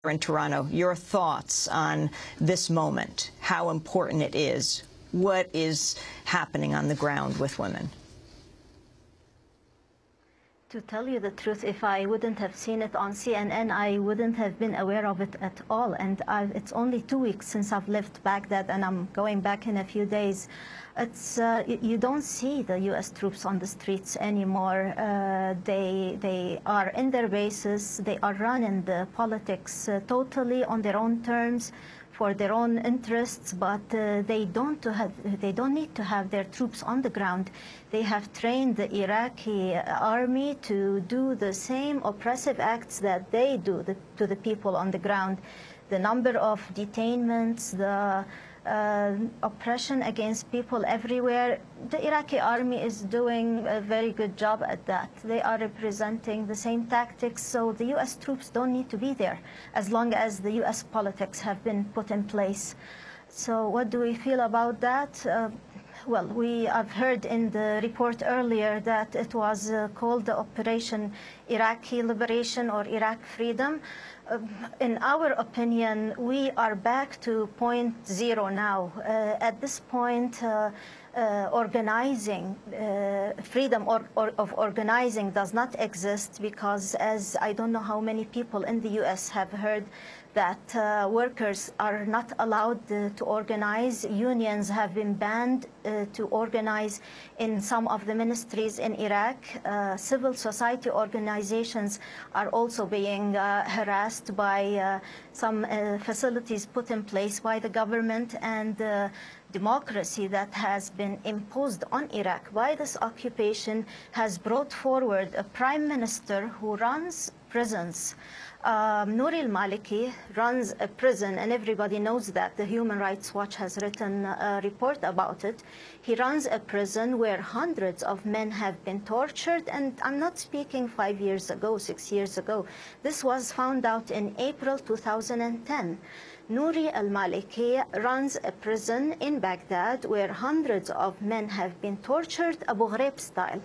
in Toronto, your thoughts on this moment, how important it is, what is happening on the ground with women? To tell you the truth, if I wouldn't have seen it on CNN, I wouldn't have been aware of it at all. And it's only 2 weeks since I've left Baghdad, and I'm going back in a few days. You don't see the U.S. troops on the streets anymore. They are in their bases. They are running the politics totally on their own terms, for their own interests, but they don't need to have their troops on the ground. They have trained the Iraqi army to do the same oppressive acts that they do to the people on the ground. The number of detainments, the oppression against people everywhere. The Iraqi army is doing a very good job at that. They are representing the same tactics, so the U.S. troops don't need to be there as long as the U.S. politics have been put in place. So what do we feel about that? Well, I've heard in the report earlier that it was called the Operation Iraqi Liberation or Iraq Freedom. In our opinion, we are back to point zero now. At this point, organizing, freedom of organizing does not exist because, as I don't know how many people in the U.S. have heard, that workers are not allowed to organize. Unions have been banned to organize in some of the ministries in Iraq. Civil society organizations are also being harassed by some facilities put in place by the government, and democracy that has been imposed on Iraq by this occupation has brought forward a prime minister who runs prisons. Nouri al-Maliki runs a prison, and everybody knows that. The Human Rights Watch has written a report about it. He runs a prison where hundreds of men have been tortured, and I'm not speaking 5 years ago, 6 years ago. This was found out in April 2010. Nouri al-Maliki runs a prison in Baghdad where hundreds of men have been tortured, Abu Ghraib style.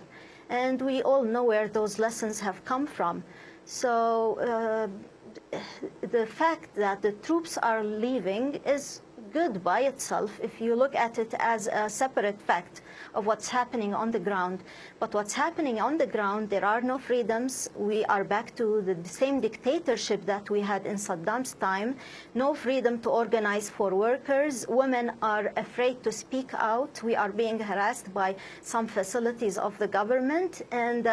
And we all know where those lessons have come from. So the fact that the troops are leaving is good by itself if you look at it as a separate fact of what's happening on the ground. But what's happening on the ground, there are no freedoms. We are back to the same dictatorship that we had in Saddam's time. No freedom to organize for workers. Women are afraid to speak out. We are being harassed by some facilities of the government. And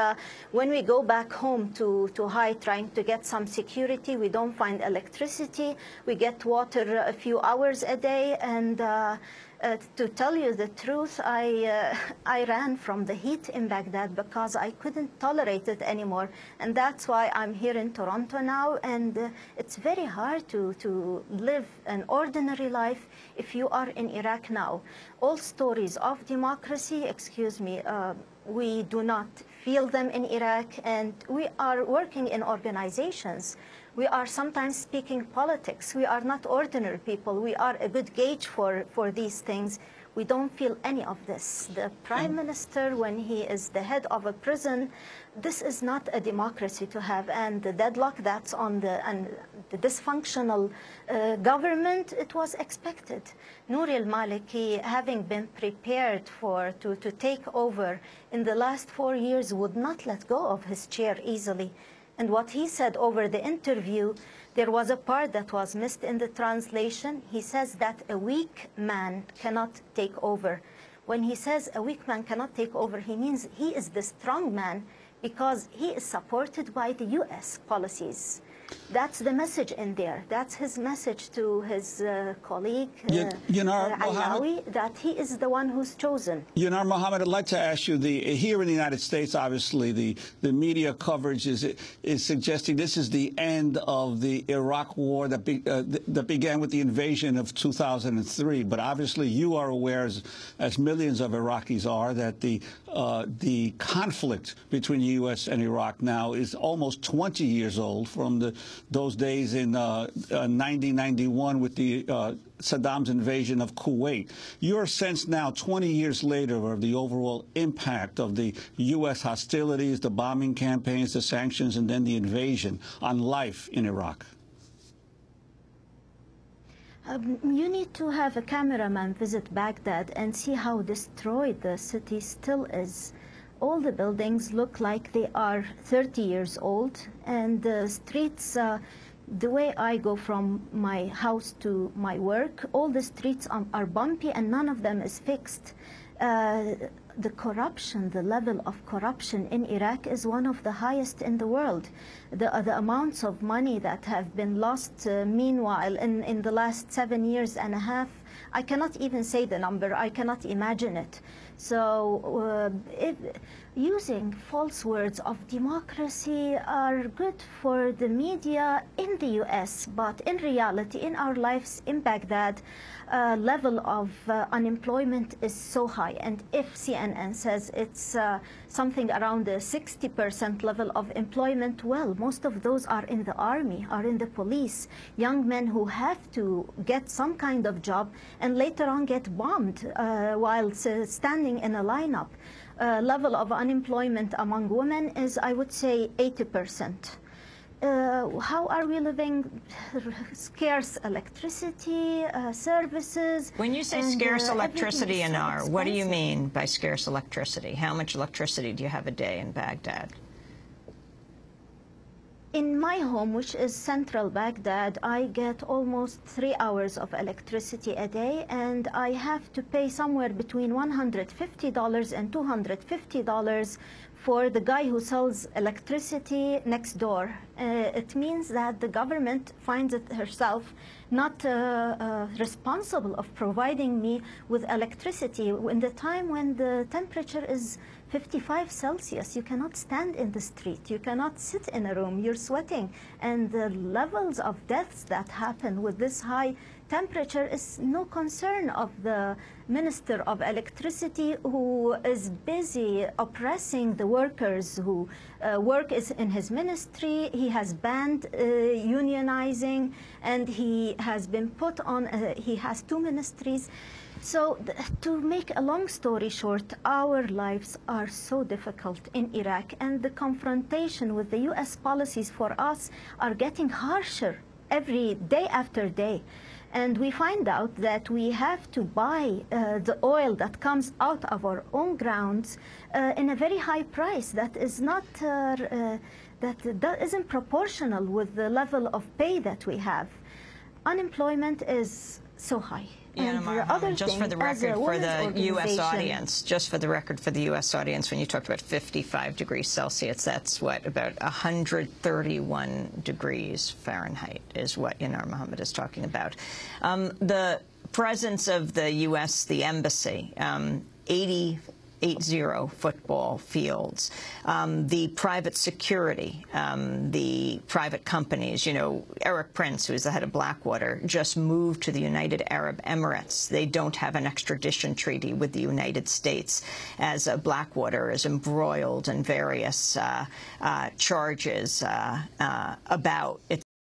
when we go back home to hide, trying to get some security, we don't find electricity. We get water a few hours a day. And to tell you the truth, I ran from the heat in Baghdad because I couldn't tolerate it anymore. And that's why I'm here in Toronto now. And it's very hard to live an ordinary life if you are in Iraq now. All stories of democracy, excuse me, we do not feel them in Iraq, and we are working in organizations. We are sometimes speaking politics. We are not ordinary people. We are a good gauge for these things. We don't feel any of this. The prime minister, when he is the head of a prison, this is not a democracy to have. And the deadlock that's on the dysfunctional government, it was expected. Nouri al-Maliki, having been prepared to take over in the last 4 years, would not let go of his chair easily. And what he said over the interview, there was a part that was missed in the translation. He says that a weak man cannot take over. When he says a weak man cannot take over, he means he is the strong man because he is supported by the U.S. policies. That's the message in there. That's his message to his colleague, Yanar, Alawi, that he is the one who's chosen. Yanar, Mohammed, I'd like to ask you, here in the United States, obviously, the media coverage is suggesting this is the end of the Iraq war that began with the invasion of 2003. But obviously, you are aware, as millions of Iraqis are, that the conflict between the U.S. and Iraq now is almost 20 years old from those days in 1991 with the Saddam's invasion of Kuwait. Your sense now, 20 years later, of the overall impact of the U.S. hostilities, the bombing campaigns, the sanctions, and then the invasion on life in Iraq? You need to have a cameraman visit Baghdad and see how destroyed the city still is. All the buildings look like they are 30 years old, and the streets, the way I go from my house to my work, all the streets are bumpy and none of them is fixed. The corruption, the level of corruption in Iraq is one of the highest in the world. The amounts of money that have been lost meanwhile in the last 7 years and a half, I cannot even say the number, I cannot imagine it. So using false words of democracy are good for the media in the US, but in reality, in our lives in Baghdad, level of unemployment is so high. And if CNN says it's something around the 60% level of employment, well, most of those are in the army, are in the police, young men who have to get some kind of job and later on get bombed while standing in a lineup. Level of unemployment among women is, I would say, 80%. How are we living? Scarce electricity, services. When you say scarce electricity, Yanar, what do you mean by scarce electricity? How much electricity do you have a day in Baghdad? In my home, which is central Baghdad, I get almost 3 hours of electricity a day, and I have to pay somewhere between $150 and $250 for the guy who sells electricity next door. It means that the government finds it herself not responsible of providing me with electricity in the time when the temperature is 55 Celsius. You cannot stand in the street. You cannot sit in a room. You're sweating. And the levels of deaths that happen with this high temperature is no concern of the Minister of Electricity, who is busy oppressing the workers who work is in his ministry. He has banned unionizing, and he has been put on, he has 2 ministries. So to make a long story short, our lives are so difficult in Iraq, and the confrontation with the US policies for us are getting harsher every day after day. And we find out that we have to buy the oil that comes out of our own grounds in a very high price that is not, that isn't proportional with the level of pay that we have. Unemployment is so high. Yanar, just for the record for the U.S. audience, when you talked about 55 degrees Celsius, that's what, about 131 degrees Fahrenheit is what Yanar Mohammed is talking about. The presence of the U.S., the embassy, 80 football fields, the private security, the private companies. You know, Eric Prince, who is the head of Blackwater, just moved to the United Arab Emirates. They don't have an extradition treaty with the United States, as Blackwater is embroiled in various charges about its